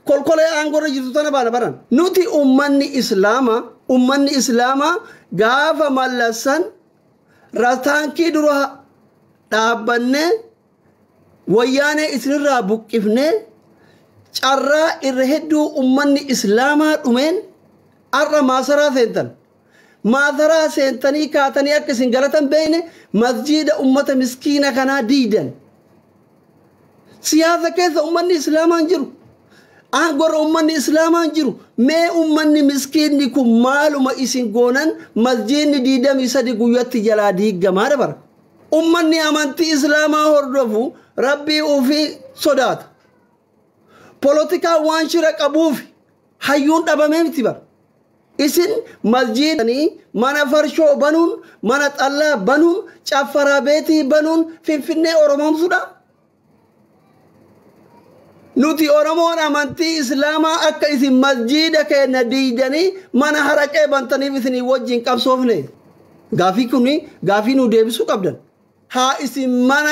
kolkolee aangorra jirtu tana baana baran nuti ummanni islaamaa gaafa mallassan rataankii dura dhaabbannee wayyaanee isinirraa buqqifnee carraa irra hedduu ummanni islaamaa dhumeen arra maasaraa seentan maasaraa seentanii kaatanii akka isin galatan beeyne masjiida ummata miskiina kanaa diidan siyaasa keessa ummanni islaamaa hin jiru aangorra ummanni islaamaa hin jiru mee ummanni miskiinni kun maaluma isin goonan masjiidni 23 guyyatti jalaa diigamaa dabara ummanni amantii islaamaa hordofu rabbii ofii sodaata politikaa waan shira qabuuf hayyuun dhabamee miti bara isin masjiidanii mana farshoo banuun mana xallaa banuun caffaraa beetii banuun finfinnee oromoomsuudha nuti oromoon amantii islaamaa akka isin masjiida keenya diidanii mana haraqee bantaniif isinii wajjin qabsoofne gaafii nu deebisuu qabdan haa isin mana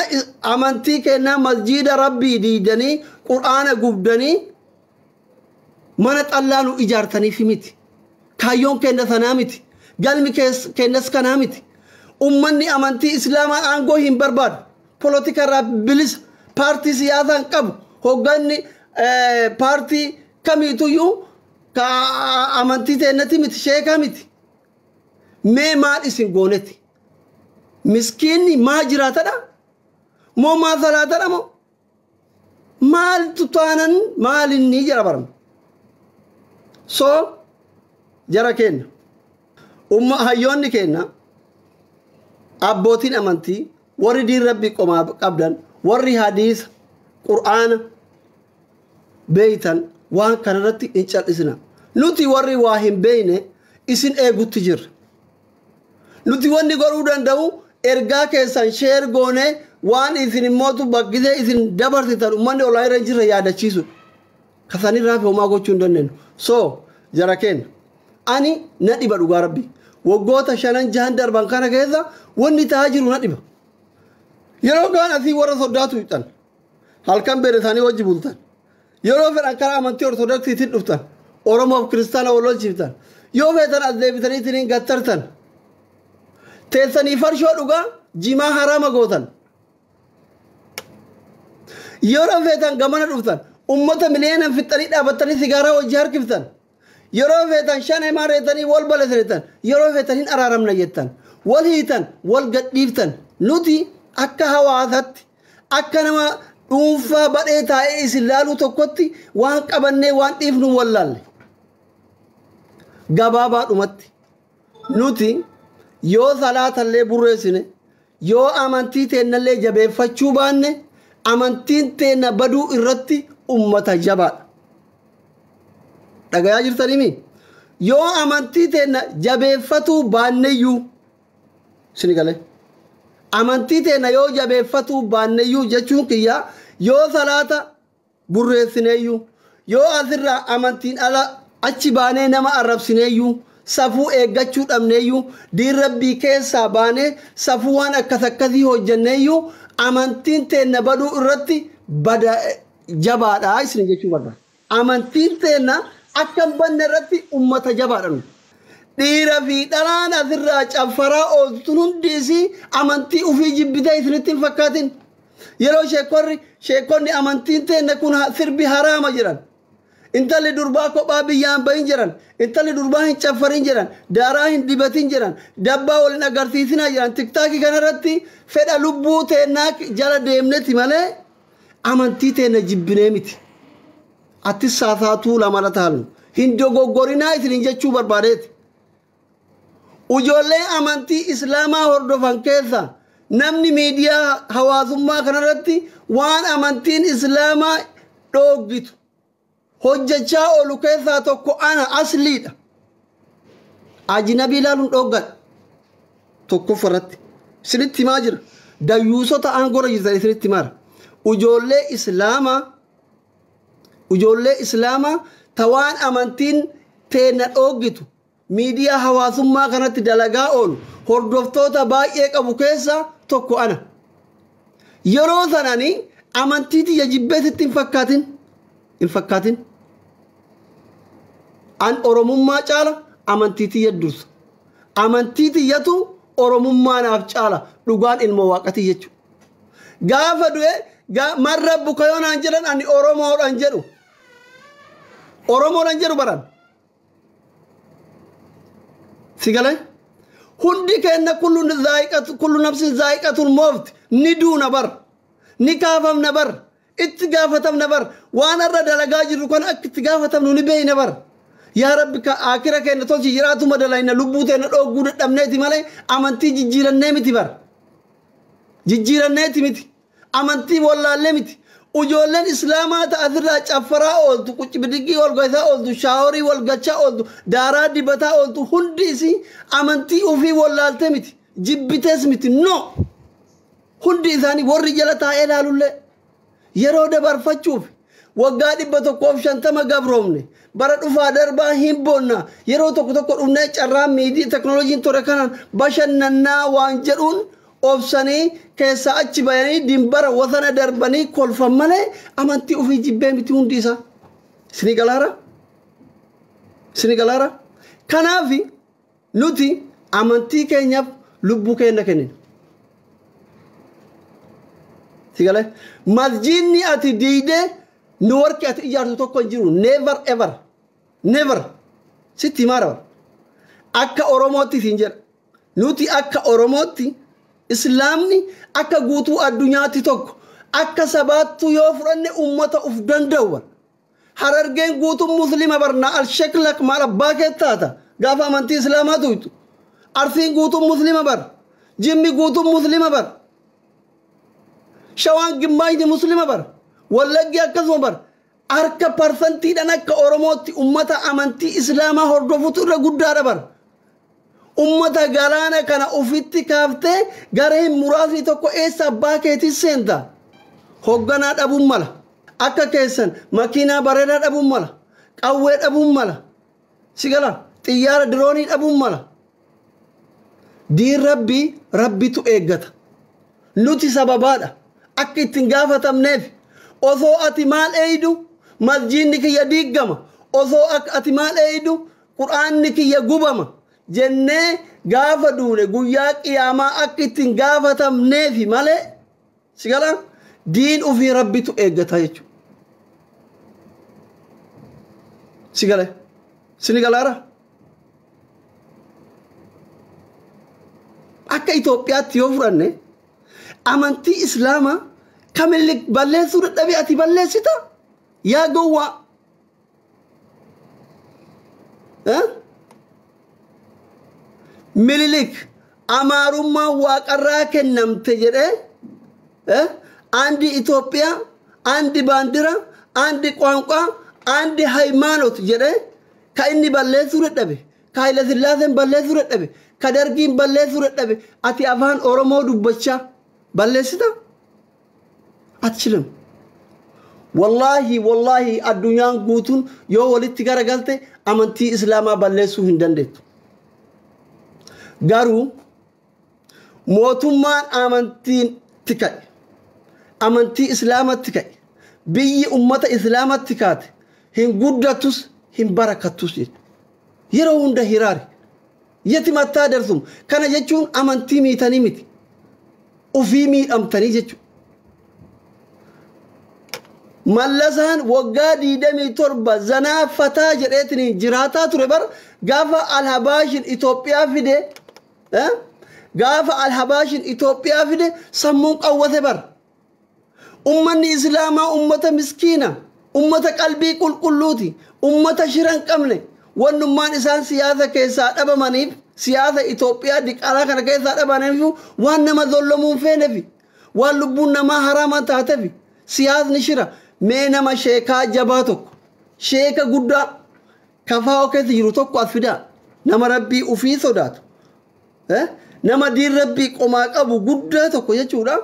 amantii keenya masjiida rabbii diidanii qur'aana gubdanii mana xallaa nu ijaartaniif miti kaayyoon keenya sanaa miti galmi keenyas kanaa miti ummanni amantii islaamaa aangoo hin barbaadu politika irraa bilisa paartii siyaasaa hin qabu hogganni paartii kamiituyyuu ka amantii teennati miti sheekaa miti mee maal isin goonetti miskiinni maa jiraatadha moo maa salaatadha moo maal tutaanan maalinni jara barama so jara kenna hayyoonni kenna abbootiin amantii warri diin rabbii qomaa qabdan warri hadiisa qur'aana beeytan waan kanarratti hin cal'isina nuti warri waa hin beeyne isin eegutti jirra nuti wanni godhuu danda'u ergaa keessan sheer goone waan isin immootu bakkisee isin dabarsitan ummanni olaa irra jirra yaadachiisu kasanirraa fi homaa gochuu hin dandeenyu so jara kenna ani na dhiba dhugaa rabbi waggoota 5-6 darban kana keessa wanni ta'aa jiru na dhiba yeroo gaan asii warra soddaatu hixan halkan beere isaanii wajji bultan yeroo fedhan karaa amantii ortodoksiitiin dhuftan oromoof kiristaana wallolchiiftan yoo feetan as deebitanii itiniin gattartan teessanii farshoo dhugaa jimaa haraama gootan yeroo feetan gamana dhuftan ummata miliyoonan fixanii dhaabattanii sigaaraa wajji harkiftan yeroo feetan shan maareetanii wal balesanitan yeroo feetan hin araaramna jettan wal hiitan wal gadhiiftan nuti akka hawaasatti akka nama dhuunfaa badhee taa'ee isin laaluu tokkotti waan qabannee waan dhiifnu wallaalle gabaabaadhumatti nuti yoo salaatallee burreessine yoo amantii teennallee jabeeffachuu baanne amantiin teenna baduu irratti ummata jabaadha dhagayaa jirtanii yoo amantii teenna jabeeffatuu baanneyyuu sinigalee amantii teenna yoo jabeeffatuu baanneyyuu jechuun kiyya yoo salaata burreessineeyyuu yoo asirraa amantiin ala achi baanee nama arrabsineeyyuu safuu eeggachuu dhabneeyyuu diin rabbii keessaa baanee safuu waan akkasii hojjenneeyyuu amantiin teenna baduu irratti bada jabaadha isin jechuu barbaada amantiin teenna akka banne irratti ummata jabaadha dhiira fi dhalaan asirraa caffaraa ooltuun hundiisii amantii ufii jibbitee isinitti hin fakkaatin yeroo sheekonni amantiin teenna kun sirbi haraama jiran intalli durbaa kophaa biyyaan bahin jiran intalli durbaa hin caffarin jiran daaraa hin dibatin jiran dabbaa waliin agarsiisinaa jiran tiktaakii kanarratti fedha lubbuu teennaa jala deemneti malee amantii teenna jibbinee miti atti saasaatuu lamala taalu hin dogoggorinaa isin jechuu barbaadeeti ujoollee amantii islaamaa hordofan keessa namni miidiyaa hawaasummaa kanarratti waan amantiin islaamaa dhooggitu hojjechaa oolu keessaa tokko ana asliidha ajnabii ilaaluun dhooggadha tokko farratti isinitti himaa jira dayyuusota aangora jirtan isinitti himaara ujoollee islaamaa tawaan amantiin teenna dhooggitu miidiyaa hawaasummaa kanatti dalagaa oolu hordoftoota baay'ee qabu keessaa tokko ana yeroo sananii amantii tiyya jibbeesitti hin fakkaatin an oromummaa caala amantii tiyya dursa amantii tiyyatu oromummaa naaf caala dhugaan ilma waaqatii jechuudha gaafa du'e marra bukayoonaan jedhan ani oromoodhaan jedhu baran sigale hundi kenna kullu nafsin zaa'iqatul mawt ni duuna bar ni kaafamna bar itti gaafatamna bar waan irra dalagaa jirru kan akka itti gaafatamnu ni beeyna bar yaa rabbi ka akira kenna tolchi jiraatu madalayna lubbuu teena dhogguu dadhabneeti malee amantii jijjiirannee miti bar jijjiiranneeti miti amantii wallaallee miti ujoolleen islaamaa ta'atirraa caffaraa ooltu qucci bidigii ol gaysaa ooltu shaaworii wal gachaa ooltu daaraa dibataa ooltu hundi isii amantii ofii wallaaltee miti jibbitees miti no hundi isaanii warri jala taa'ee ilaalullee yeroo dabarfachuuf waggaa 150 gabroomne bara dhufaa darbaa hin boonna yeroo tokko dhufnee carraa miidii teknooloojiin ture kanaan bashannannaa waan jedhuun obsanii keessa achi bayanii dimbara wasana darbanii kolfan malee amantii ofii jibbee miti hundi isaa sinigalaara kanaaf nuti amantii keenyaaf lubbuu keenya kennina sigale masjidni ati diide nu warki ati ijaartu tokko hin jiru never sitti mara akka oromootti siin jedha nuti akka oromootti islaamni akka guutuu addunyaatti tokko akka sabaattu yoo fudhanne ummata uf danda'u harargeen guutuu muslima barna al-shaklak maal abbaa keettaata gaafa amantii islaamaa tuytu arsiin guutuu muslima bar jimmi guutuu muslima bar shawaan gimmaayni muslima bar wallaggi akkasuma bar harka parsantiidhaan akka oromootti ummata amantii islaamaa hordofutu irra guddaadha bar ummata galaana kana ufitti kaaftee gareen muraasni tokko eessa abbaa keetii seenta hogganaa dhabuun mala akka keessan makiinaa bareedaa dhabuun mala qawwee dhabuun mala sigala xiyyaara diroonii dhabuun mala diin rabbitu eeggata nuti sababaadha akka ittiin gaafatamneef osoo ati maal eeydu masjidni kiyya diiggama osoo ati maal eeydu qur'aanni kiyya gubama jennee gaafa duune guyyaa qiyaamaa akka ittiin gaafatamneefi malee sigala diin ofii rabbitu eeggata jechuudha sigale sinigalaara akka Itoophiyaatti yoo fudhanne amantii islaamaa kamillee balleessuu dadhabee ati balleessita yaa gowwaa Minilik amaarummaa waaqarraa kennamte jedhee andi Itoophiyaa andi baandira andi ቋንቋ andi ሃይማኖት jedhee ka inni balleessuu dadhabe ka Haile Sillaaseen balleessuu dadhabe ka Dargiin balleessuu dadhabe ati afaan Oromoo dubbachaa balleessita atchilam wallahi addunyaan guutuun yoo walitti garagalte amantii islaamaa balleessuu hin dandeettu garuu mootummaan amantii islaamatti ka'e biyyi ummata islaamatti kaate hin guddatus hin barakattus yeroo hunda hiraari yetimattaa darsum kana jechuun amantii miitanii miti ofii miidhamtanii jechuudha mallasaan waggaa 27 zanaa fataa jedheetiin jiraataa ture bar gaafa alhabaashin Itoophiyaa fide gaafa alhabaashin Itoophiyaa fide sammuun qawwate bar ummanni islaamaa ummata miskiina ummata qalbii qulqulluuti ummata shiran qabne wannummaan isaan siyaasa keessaa dhabamaniif siyaasa Itoophiyaa diqaalaa kana keessaa dhabamaniif waan nama zollamuun feenefi waan lubbuun namaa haraama taatefi siyaasni shira mee nama sheekaa jabaa tokko sheeka guddaa kafaa keessa jiru tokko as fidaa nama rabbii ufii sodaatu nama diin rabbii qomaa qabu guddaa tokko jechuudha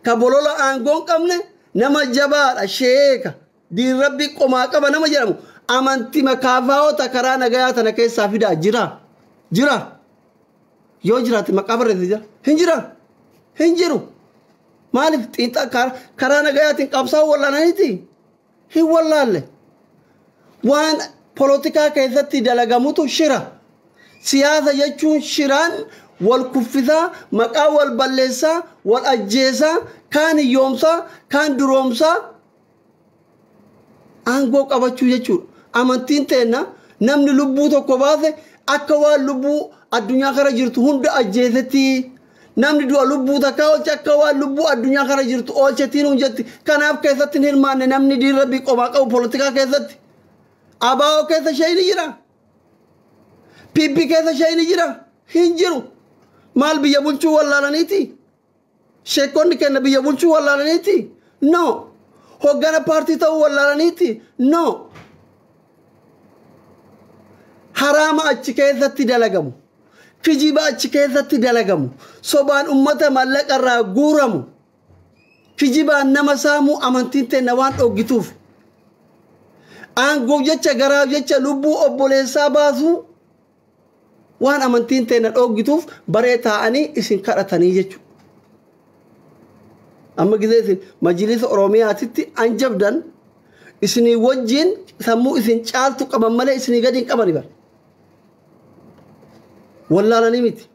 ka bolola aangoon qabne nama jabaadha sheeka diin rabbii qomaa qaba nama jedhamu amantii makaafaa'oota karaa nagayaa tana keessaa fidaa jira yoo jiraate maqaa barreesse jira hin jiru maaliif xiinxa karaa nagayaatiin qabsaa wallaananiiti hin wallaalle waan polotikaa keessatti dalagamutu shira. Siyaasa jechuun shiraan wal kuffisaa, maqaa wal balleessaa, wal ajjeesaa, kaan hiyyoomsaa, kaan duroomsaa aangoo qabachuu jechuudha. Amantiin teenna namni lubbuu tokko baase akka waan lubbuu addunyaa kana jirtu hunda ajjeesetti. Namni du'a lubbuu takkaa oolche akka waan lubbuu addunyaa kana jirtu oolchetiin hunjetti. Kanaaf keessatti hin hirmaanne namni diin rabbii qomaa qabu polotikaa keessatti. ABO keessa ishee ni jira. PP keessa ishee ni jira. Hin jiru. Maal biyya bulchuu wallaalaniiti? Sheekonni kenna biyya bulchuu wallaalaniiti? No. Hoggana paartii ta'uu wallaalaniiti? No. Haraama achi keessatti dalagamu. Kijiba achi keessatti dalagamu. Sobaan ummata mallaqarraa guuramu. Kijibaan nama saamuu amantiin teenna waan dhoggituuf. Aangoof jecha garaaf jecha lubbuu obboleessaa baasuu waan amantiin teenna dhoggituuf baree taa'anii isin kadhatanii jechuudha. Amma gizee isin majlisa Oromiyaatitti anjabdan isinii wajjin sammuu isin caaltu qaban malee isinii gadi hin qabani bara. Wallaalanii miti.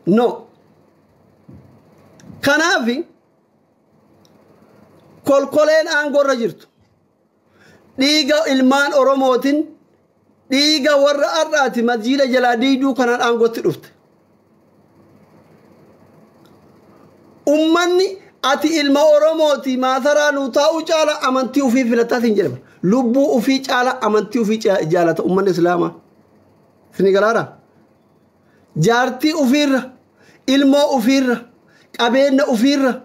No. Kanaafi kolkoleen aangorra jirtu. Dhiiga ilmaan Oromootiin dhiiga warra har'aati masjiida jalaa diiduu kanaan aangootti dhufte. Ummanni ati ilma Oromooti maasaraa nuu taa'uu caala amantii ufii filataa hin jedhama. Lubbuu ufii caala amantii ufii jaalata ummanni Islaamaa. Sini galaadhaa? Jaartii ufiirra, ilmoo ufiirra, qabeenya ufiirra,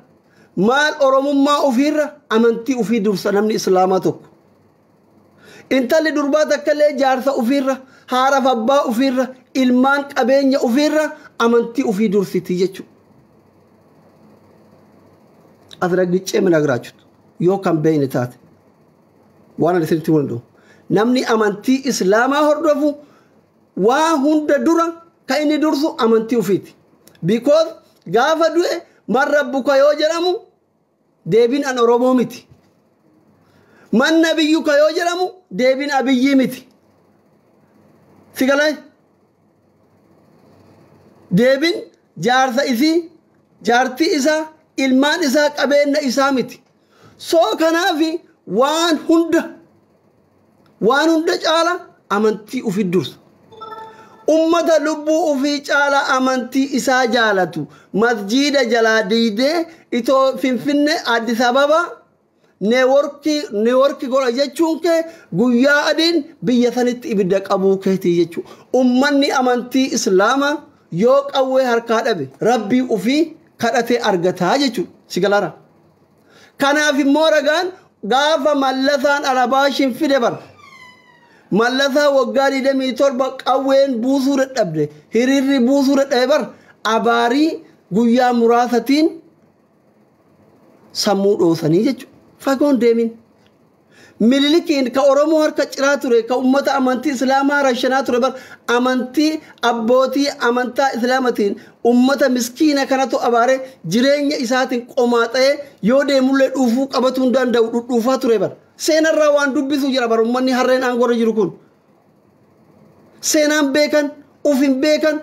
maal Oromummaa ufiirra amantii ufii dursa namni Islaamaa tokko. Intalli durbaa takkallee jaarsa ufiirra, haadhaaf abbaa ufiirra, ilmaan qabeenya ufiirra amantii ufii dursiti jechuudha. Asirratti mina giraachudha yoo kan beeyne taate waan asirratti hunduu namni amantii Islaamaa hordofu waa hunda dura ka inni dursu amantii ufiiti. Because gaafa du'e man rabbuka yoo jedhamu deebiin an Oromoo miti. Man nabiyyuka yoo jedhamu deebiin abiyyii miti. Sigalay deebiin jaarsa isii, jaartii isaa, ilmaan isaa, qabeenya isaa miti. Soo kanaafi waan hunda caala amantii ufii dursa. Ummata lubbuu ufii caala amantii isaa jaalatu masjiida jalaa diidee itoo Finfinnee Addis Ababa neeworkii godha jechuun kee guyyaa adiin biyya sanitti ibidda qabuu keetii jechuudha. Ummanni amantii Islaamaa yoo qawwee harkaa dhabe rabbii ufii kadhatee argataa jechuudha. Sigalaara. Kanaaf immoo ragaan gaafa mallasaan Alabaashin fide bara. Mallasaa waggaa 27 qawween buusuu dadhabde hiriirri buusuu dadhabe bar abaarii guyyaa muraasatiin sammuu dhoosanii jechuudha. Fagoon deemin. Mililikiin ka Oromoo harka ciraa ture ka ummata amantii Islaamaa rashanaa ture bar amantii abbootii amantaa Islaamatiin ummata miskiina kanatu abaaree jireenya isaatiin qomaaxee yoo deemullee dhuufuu qabatuu hin danda'u dhudhuufaa ture bar. Seenarraa waan dubbisu jira bar ummanni harreen aangorra jiru kun. Seenaan beekan, ufin beekan.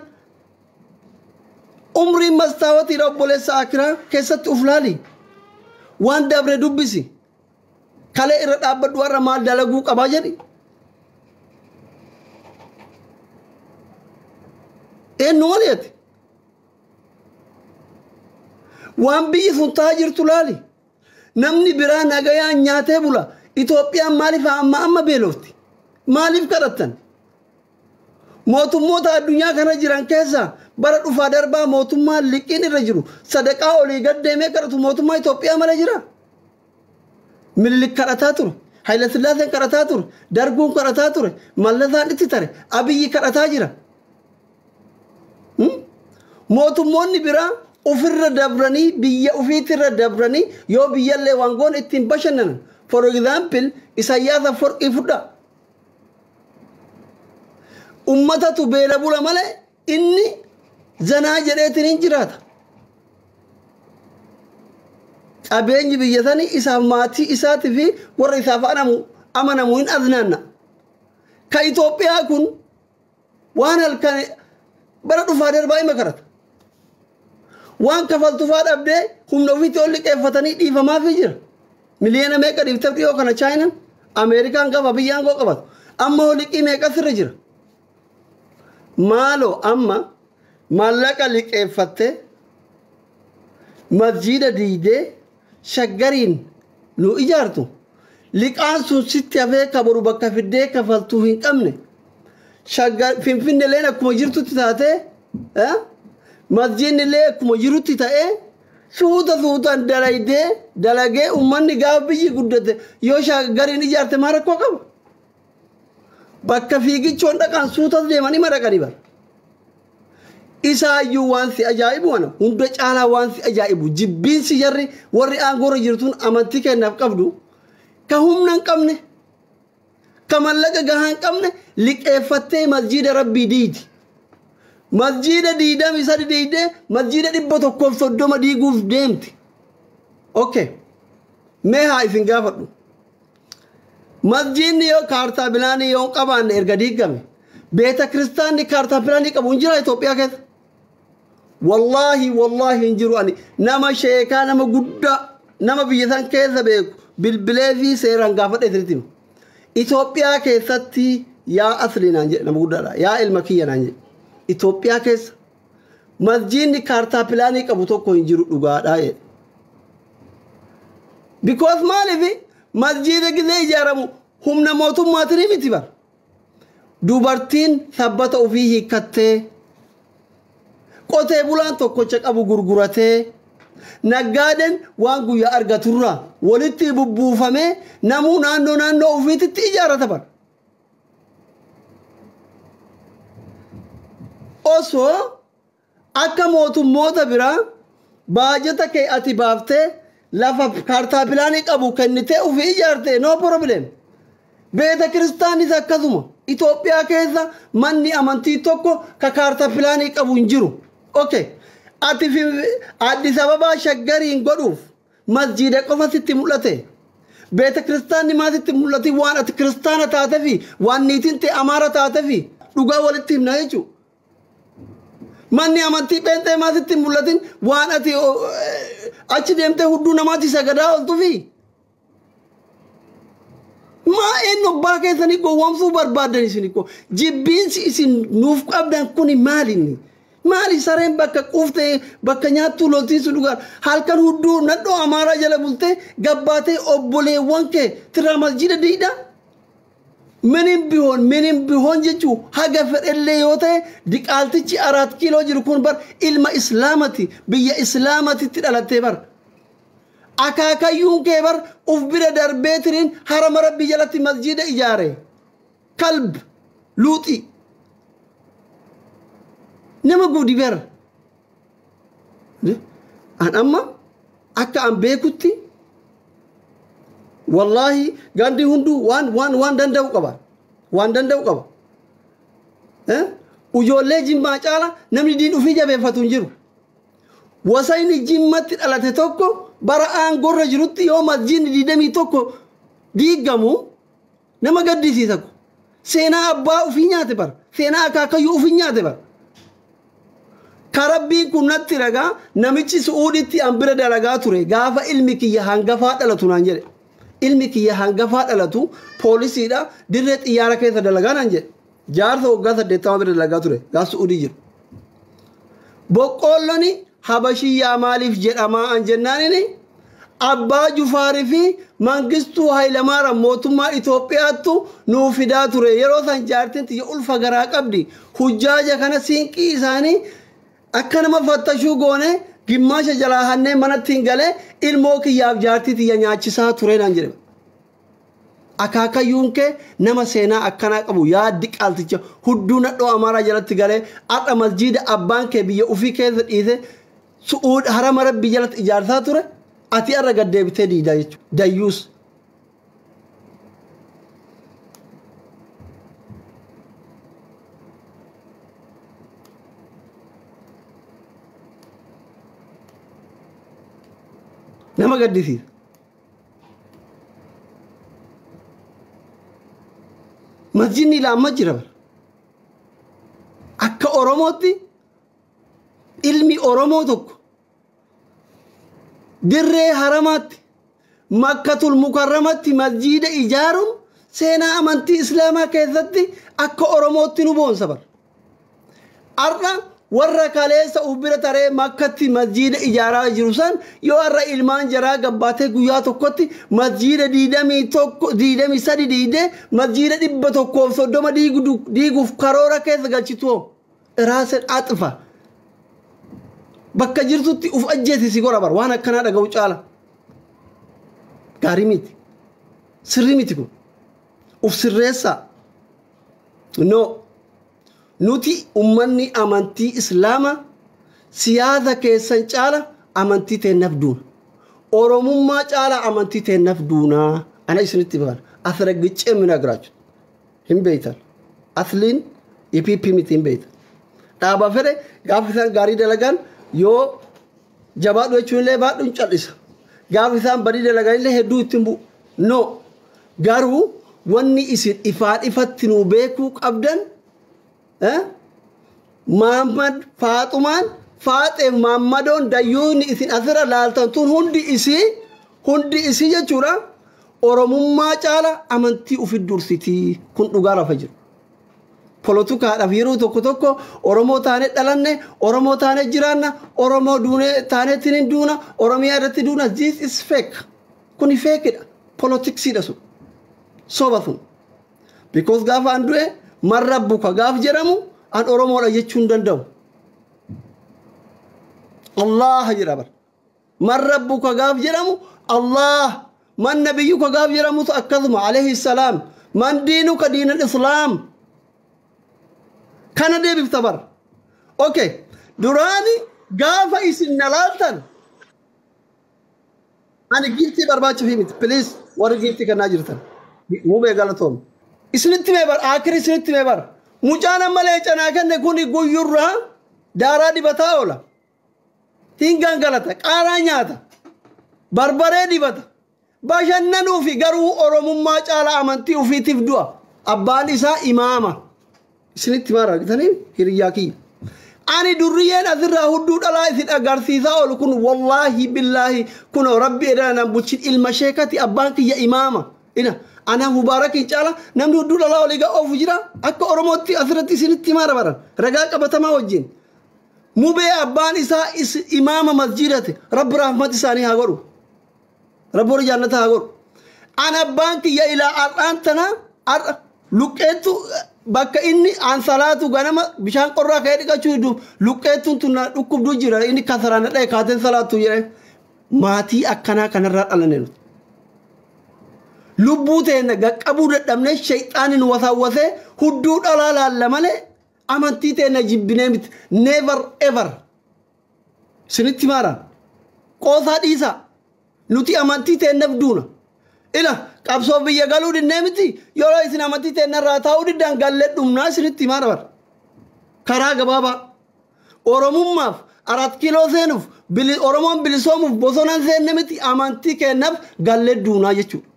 Umriin mastaawatiidha obboleessa akiraa keessatti uf laali. Waan dabre dubbisi. Kalee irra dhaabbadhu warra maal dalaguu qabaa jedhi. Eenyu waliiti? Waan biyyi sun taa jirtu laali. Namni biraa nagayaan nyaatee bula. Itoophiyaan maaliif amma beelofti? Maaliif kadhattan? Mootummoota addunyaa kana jiran keessa bara dhufaa darbaa mootummaan liqiin irra jiru sadaqaa olii gad deemee kadhatu mootummaa Itoophiyaa malee jira. Minilik kadhataa ture, Haayile Sillaaseen kadhataa ture, Darguun kadhataa ture, Mallasaan itti tare, Abiyyi kadhataa jira. Mootummoonni biraa ofirra dabranii biyya ofiitirra dabranii yoo biyyallee waan goon ittiin bashannanan. For example, Isaayyaas Afwerqii fudhaa. Ummatatu beela bula malee inni zanaa jedheetiin hin jiraata. Qabeenyi biyya sanii isaaf maatii isaatii fi warra isaaf amanamu hin aznaanna. ka Itoophiyaa kun waan halkan bara dhufaa darbaa ima karata waan kafaltufaa dhabdee humna ofiitti ol liqeeffatanii dhiifamaafii jira miliyoona meeqa dhiifteef dhiyoo kana Chaayinaan Ameerikaan qaba biyyaan koo qabatu amma holiqii meeqa sirra jira maaloo amma maallaqa liqeeffattee masjiida diidee shaggariin nu ijaartu liqaan sun sitti hafee kabaru bakka fiddee kafaltuu hin qabne shaggar finfinne leen akkuma jirtutti taatee masjiidni lee akkuma jirutti ta'ee suutaan dalagee ummanni gaafa biyyi guddate yoo shaggariin ijaarte maa rakkoo qaba bakka fiigichoon dhaqaan suutas deemanii madaqanii bara isaayyuu waan si ajaa'ibu wana hunda caalaa waan si ajaa'ibu jibbiinsi jarri warri aangoorra jirtuun amantii kennaaf qabdu ka humna hin qabne ka mallaqa gahaa hin qabne liqeeffattee masjiida rabbii diidi masjiida diidam isa diidee masjiida 130 diiguuf deemti okay mee haa isin gaafadhu masjiidni yoo kaartaa bilaanii yoo qabaanne erga diigame beeta kiristaanni kaartaa bilaanii qabu hin jira Itoophiyaa keessa wallahi hin jiru ani nama sheekaa nama guddaa nama biyya san keessa beeku bilbilee fi seeraan gaafadhe sirriitti Itoophiyaa keessatti yaa asli naan jedhe nama guddaadha yaa ilma kiyya naan jedhe Itoophiyaa keessa masjiidni kaartaa bilaanii qabu tokko hin jiru dhugaadhaa jedhe because maaliif masjiida gizee ijaaramu humna mootummaatiin miti bara dubartiin sabbata ofii hiikkattee qotee bulaan tokkocha qabu gurguratee naggaaden waan guyyaa argaturraa walitti bubbuufamee namuu naannoo ofiititti ijaarata bara osoo akka mootummoota biraa baajata kee ati baaftee lafa kaartaa bilaanii qabu kennitee ofii ijaarte no problem beeta kiristaanis akkasuma Itoophiyaa keessa manni amantii tokko ka kaartaa bilaanii qabu hin jiru okay ati fi Addis Ababaa shaggariin godhuuf masjiida qofa sitti mul'ate beeta kiristaanni maa sitti mul'ati waan ati kiristaana taate fi waan niitiin ta'e amaara taate fi dhugaa walitti himna jechuudha manni amantii pheenxee maa sitti mul'atin waan ati achi deemtee hudduu namaatti sagadaa oltu fi maa eenyu abbaa keessanii gowwoomsuu barbaadan isiniko jibbiinsi isin nuuf qabdan kuni maalinni maali sareen bakka quuftee bakka nyaattuu loltiisu dhugaan halkan hudduu nadhoo amaaraa jala bultee gabbaatee obboleewwan kee tiraa masjiida diida ምንም ቢሆን ጀቹ ሀገ ፈደለ yote diqaaltichi 4 kiilo jiru kun bar ilma islaamati biyya islaamati tidalate bar akaakayyuun kee bar uf bira darbeetirin harama rabbi jalatti masjiida ijaare kalb luuxi nama gudi bar an amma akka an beekutti wallahi gandi hundu wan danda'u qaba ujoollee jimmaa caala namni diin ufii jabeeffatu hin jiru wasayni jimmatti dhalate tokko bara aangorra jirutti yoo masjiidni 21 diigamu nama gaddisiisa seenaa abbaa ufii nyaate bar seenaa akaakayyuu ufii nyaate bar karabbiin kun natti ragaa namichi su'uuditti ambira dalagaa ture gaafa ilmi kiyya hangafaa dhalatu naan jedhe ilmi kiyya hangafaa dhalatu poolisiidha dirree xiyyaara keessa dalagaa naan jedhe jaarsa waggaa 80 bira dalagaa ture gaaf su'uudii jiru boqqolloni habashiyyaa maaliif jedhamaa an jennaanini abbaa jufaarii fi mangistuu hayilamaara mootummaa Itoophiyaattu nuu fidaa ture yeroo san jaartiin tiyya ulfa garaa qabdi hujjaaja kana siinqii isaanii akka nama fattashuu goone gimmaasha jalaa hannee manatti hin galee ilmoo kiyyaaf jaartii tiyya nyaachisaa ture naan jedhe akaakayyuun kee nama seenaa akkanaa qabu yaaddi qaalticha hudduu nadhoo amaaraa jalatti galee adha masjiida abbaan kee biyya ufii keessa dhiise su'uud harama rabbi jalatti ijaarsaa ture ati arra gaddeebitee diidaa jechuudha dayyuus nama gaddisiisa masjidni lama jira akka Oromooti ilmi Oromoo tokko dirree haramaatti Makkatul Mukarramatti masjida ijaaruun seenaa amantii Islaamaa keessatti akka Oromootti nu boonsa bar arra warra kaleessa ubbira taree Makkatti masjida ijaaraa jiru san yoo arra ilmaan jaraa gabbaatee guyyaa tokkotti masjida 23 diidee masjida 130 diiguuf karoora keessa galchitu iraasen axfa bakka jirtutti uf ajjeeti si gora bar waan akkanaa dhaga'u caala gaarii miti sirrii miti kun uf sirreessa no nuti ummanni amantii Islaama siyaasa keessan caala amantii teennaaf duuna Oromummaa caala amantii teennaaf duuna ana isinitti baana asraggicee mina garachu hin beeytan asliin EPP miti hin beeytan dhaaba fedhe gaafisan gaarii dalagan yoo jabaadhu jechuun illee baadhuun cal'isa gaafisan badii dalagan illee hedduu ittiin bu'u no garuu wanni isin ifatti nu beekuu qabdan Muhammad Faatumaan Faatee Muhammadoon dayyuuni isin asira laaltan tun hundi isii jechuudha Oromummaa caala amantii ufit dursitii kun dhugaa lafa jiru polotukaadhaaf yeroo tokko Oromoo taane dhalanne Oromoo taane jiraanna Oromoo duune taane tinin duuna Oromiyaa irratti duuna this is fake kuni fake dha politiksiidha sun soba sun because gaafa andu'e man rabbuka gaaf jedhamu an Oromoodha jechuun danda'u Allah jedhama man rabbuka gaaf jedhamu Allah man nabiyyuka gaaf jedhamu akkasuma alayhi salam man diinuka diinal islaam kana deebifta bar okay duraani gaafa isin nalaaltan ani giftii barbaacha fi miti please warri giftii kannaa jirtan mubee galatoom isinitti mee bar akiri isinitti mee bar mucaana malee canaa kenne kuni guyyurraa daaraa dibataa oola hingaan galata qaaraa nyaata barbaree dibata bashannanuu fi garuu Oromummaa caalaa amantii ufiitiif du'a abbaan isaa imaama isinitti maa argitanii hiriyyaa kiyya ani durriyyeen asirraa hudduu dhalaa isin agarsiisaa oolu kun wallaahi billaahi kun rabbi edana bulchin ilma sheekati abbaan kiyya imaama ina ana mubarakin caala namni hudduu dhalaa oliga oofu jira akka Oromootti asirratti isinitti maa rabaran ragaa qabatamaa wajjin mubee abbaan isaa imaama masjidate rabbi rahmat isaanii haa godhu rabbi jannata haa godhu ana abbaan kiyya ilaa ar'aantana luqqeettu bakka inni an salaatu ganama bishaan qorraa ka'ee dhiqachuu du luqqeettuun tun dhukkubduu jira inni kasaraan dha'e kaateen salaatu jedhe maatii akkanaa kanarraa dhalanne nuti lubbuu teenya gaqqabuu dadhabne shayxaanin wasaawwasee hudduu dhalaa laalla malee amantii teenya jibbinee miti never ever sinitti maaraan qoosaa dhiisaa nuti amantii teenyaaf duuna ila qabsoo biyya galuu dinnee miti yoo isin amantii teenyarraa taa'uu diddaan gallee dhumnaa isinitti maa dabar karaa gabaabaa Oromummaaf 4 kiiloo seenuuf Oromoon bilisoomuuf bosonaan seenne miti amantii keenyaaf gallee duunaa jechuudha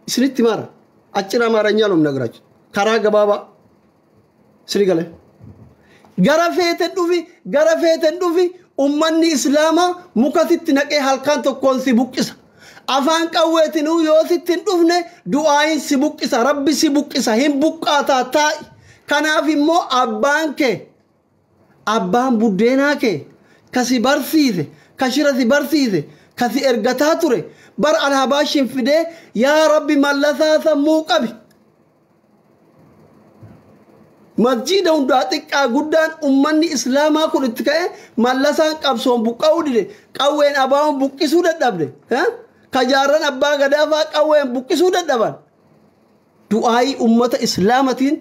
isinitti maara achira maaranyaa lomna garaachu karaa gabaabaa sini galee gara feeten dhufi ummanni Islaamaa mukatitti naqee halkan tokkoon si buqqisa afaan qawweetinuu yoo sittin dhufne du'aayin si buqqisa rabbi si buqqisa hin buqqaataa taa'i kanaaf immoo abbaan buddeenaa kee kasi barsiise kashira si barsiise kasi ergataa ture bar alhabaashin fidee yaa rabbi mallasaa sammuu qabi masjida hundaa xiqqaa guddaan ummanni Islaamaa kun itti ka'e mallasaan qabsoon buqqa'uu dide qawween abaan buqqisuu dadhabde kajaarran abbaa gadaafaa qawween buqqisuu dadhaban du'aayii ummata Islaamatiin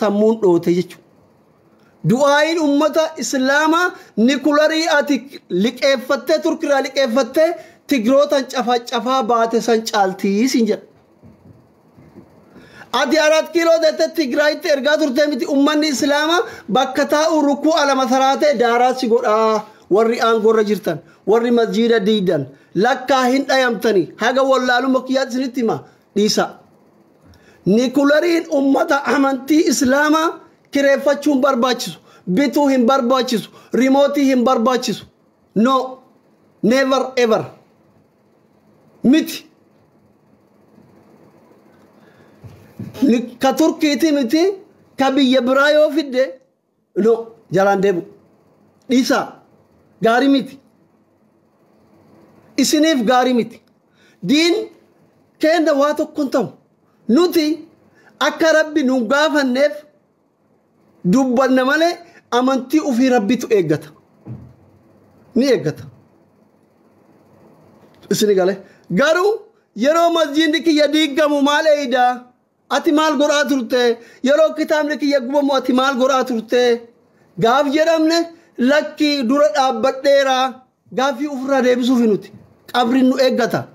sammuun dhoote jechuudha du'aayiin ummata Islaamaa nikularii ati liqeeffattee turkiraa liqeeffattee tigrootan cafaa baate san caaltii sin jedha ati 4 kiiloo dete tigraayitti ergaa turtee miti ummanni Islaamaa bakka taa'u rukuu alama saraatee daaraa si godhaa warri aangorra jirtan warri masjida diidan lakkaa hin dhayamtanii haga wallaaluma kiyyaatti isinitti hima dhiisa Nikulariin ummata amantii islaamaa kireeffachuu hin barbaachisu. Bituu hin barbaachisu. Rimootii hin barbaachisu. No. Never ever. Miti. Ka Turkiiti miti. Ka biyya biraa yoo fidde. No. Jalaan deebu. Dhiisaa. Gaarii miti. Isiniif gaarii miti. Diin keenya waa tokko hin ta'u. Nuti akka rabbi nu gaafanneef dubbanna malee amantii ofii rabbitu eeggata. Ni eeggata. Isini galee. Garuu yeroo masjiidni kiyya diigamu maal eeydaa? Ati maal godhaa turte? Yeroo kitaabni kiyya gubamu ati maal godhaa turte? Gaaf jedhamne lakki dura dhaabbadheeraa gaafii ofirraa deebisuufi nuti. Qabri nu eeggata.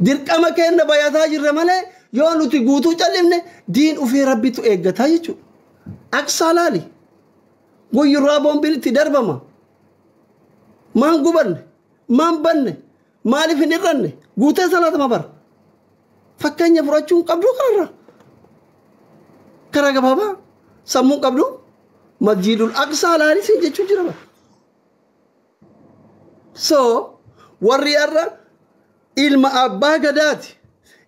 Dirqama keenya bayataa jirre malee yoo nuti guutuu callifne diin ofii rabbitu eeggataa jechuudha. Aksaa laali. Guyyurraa boombiin itti darbama. Maan gubanne? Maan banne? Maaliif hin irranne? Guutee salaatama bara. Fakkeenya fudhachuun qabdu kanarra. Karaa gabaabaa sammuun qabdu masjiidul aqsaa laali siin jechuu jira bara. So warri irra ilma abbaa gadaati.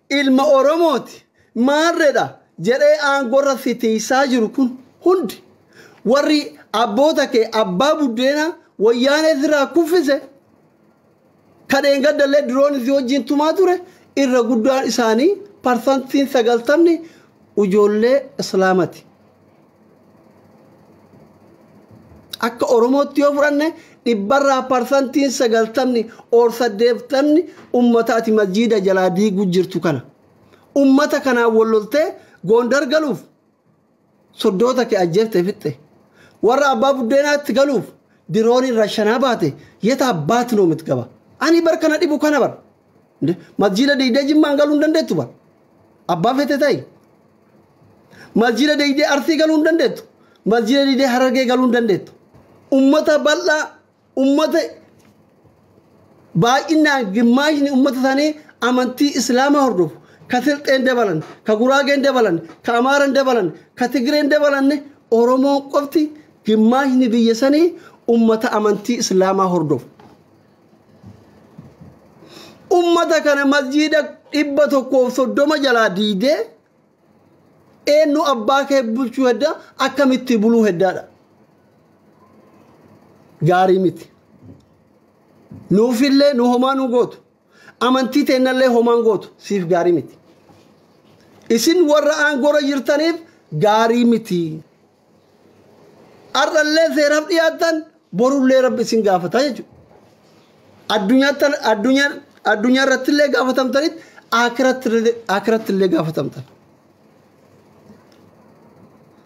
Ilma Oromooti. Maarreedha jedhee aangorra fitiisaa jiru kun hundi warri abboota kee abbaa buddeena wayyaanee irraa kuffise kadheen gaddallee diroon isii wajjin tumaa ture irra guddaan isaanii parsantiin 90 ijoollee islaamati. Akka Oromootti yoo fudhanne dhibbarraa parsantiin 90 or 80 ummataati masjiida jalaa diiguu jirtu kana. Ummata kanaan walloltee Gondar galuuf soddoota kee ajjeeftee fixxe. Warra abbaa buddeenaatti galuuf diroon irra shanaa baate yeta abbaati noo miti qaba. Ani bar kana dhibu kana bar. Masjiida diidee Jimmaan galuu hin dandeettu bar. Abbaa fete ta'i. Masjiida diidee Arsii galuu hin dandeettu. Masjiida diidee Harargee galuu hin dandeettu. Ummata bal'aa ummata baay'inaan gimmaashni ummata isaanii amantii islaamaa hordofu. Ka Silxeen dabalan, ka Guraageen dabalan, ka Amaaran dabalan, ka Tigreen dabalan Oromoon qofti gimmaashni biyya sanii ummata amantii islaamaa hordofu. Ummata kana masjiida 130 jalaa diidee eenyu abbaa kee bulchuu hedda akkamitti buluu heddaadha. Gaarii miti. Nuufillee nu homaa nu gootu. Amantii teennallee homaan gootu siif gaarii miti. Isin warra aangora jirtaniif gaarii miti. Arrallee seeraaf dhiyaatan borullee rabbi isin gaafata jechuudha. Addunyaa irrattillee gaafatamtanitti akirattillee gaafatamtan.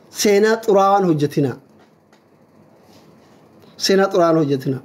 Seenaa xuraawaan hojjetina. Seenaa xuraawaan hojjetina.